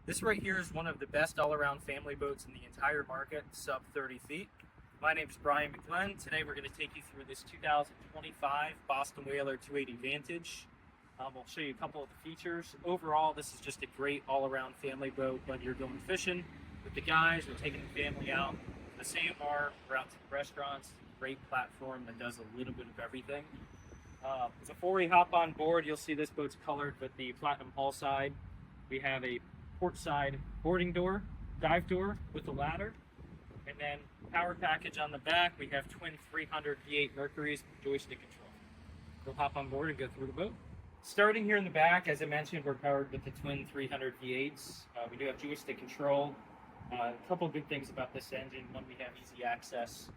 This right here is one of the best all-around family boats in the entire market, sub 30 feet. My name is Brian McGlenn. Today we're going to take you through this 2025 Boston Whaler 280 Vantage. We'll show you a couple of the features. Overall, this is just a great all-around family boat, whether you're going fishing with the guys or taking the family out to the sandbar or out to the restaurants. Great platform that does a little bit of everything. Before we hop on board, you'll see this boat's colored with the platinum hull side. We have a port side boarding door, dive door with a ladder, and then power package on the back. We have twin 300 V8 Mercuries joystick control. We'll hop on board and go through the boat. Starting here in the back, as I mentioned, we're powered with the twin 300 V8s. We do have joystick control. A couple good things about this engine. One, we have easy access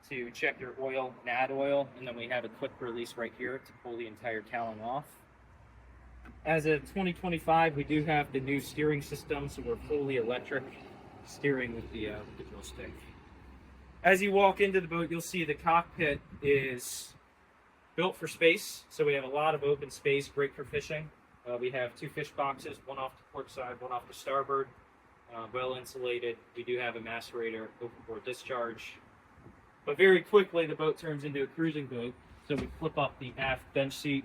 to check your oil and add oil, and then we have a quick release right here to pull the entire cowling off. As of 2025, we do have the new steering system, so we're fully electric steering with the joystick. As you walk into the boat, you'll see the cockpit is built for space, so we have a lot of open space, great for fishing. We have two fish boxes, one off the port side, one off the starboard, well insulated. We do have a macerator, open bore discharge. But very quickly, the boat turns into a cruising boat, so we flip up the aft bench seat.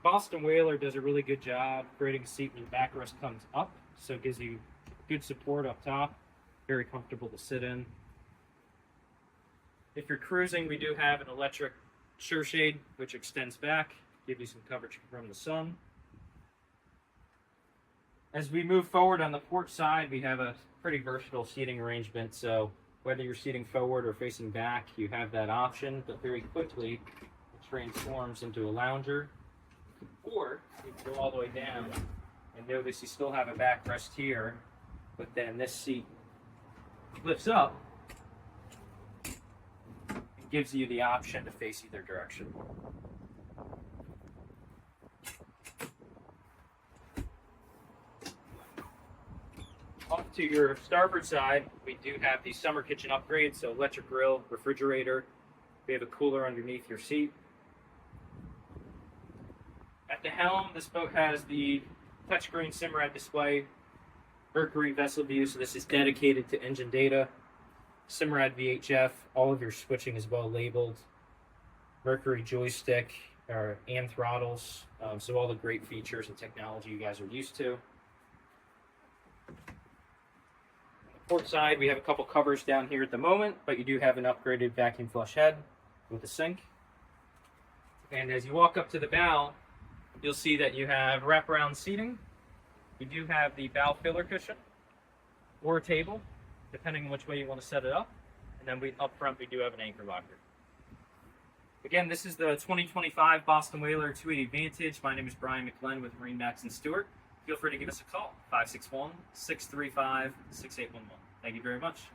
Boston Whaler does a really good job creating a seat when the backrest comes up, so it gives you good support up top, very comfortable to sit in. If you're cruising, we do have an electric shore shade, which extends back, give you some coverage from the sun. As we move forward on the port side, we have a pretty versatile seating arrangement, so whether you're seating forward or facing back, you have that option, but very quickly it transforms into a lounger. Or you can go all the way down and notice you still have a backrest here, but then this seat lifts up and gives you the option to face either direction. Off to your starboard side, we do have the summer kitchen upgrade, so electric grill, refrigerator. We have a cooler underneath your seat. At the helm, this boat has the touchscreen Simrad display, Mercury vessel view, so this is dedicated to engine data. Simrad VHF, all of your switching is well labeled. Mercury joystick and throttles, so all the great features and technology you guys are used to. On the port side, we have a couple covers down here at the moment, but you do have an upgraded vacuum flush head with a sink. And as you walk up to the bow, you'll see that you have wraparound seating. We do have the bow filler cushion or a table, depending on which way you want to set it up. And then up front, we do have an anchor locker. Again, this is the 2025 Boston Whaler 280 Vantage. My name is Brian McGlenn with MarineMax and Stuart. Feel free to give us a call, 561-635-6811. Thank you very much.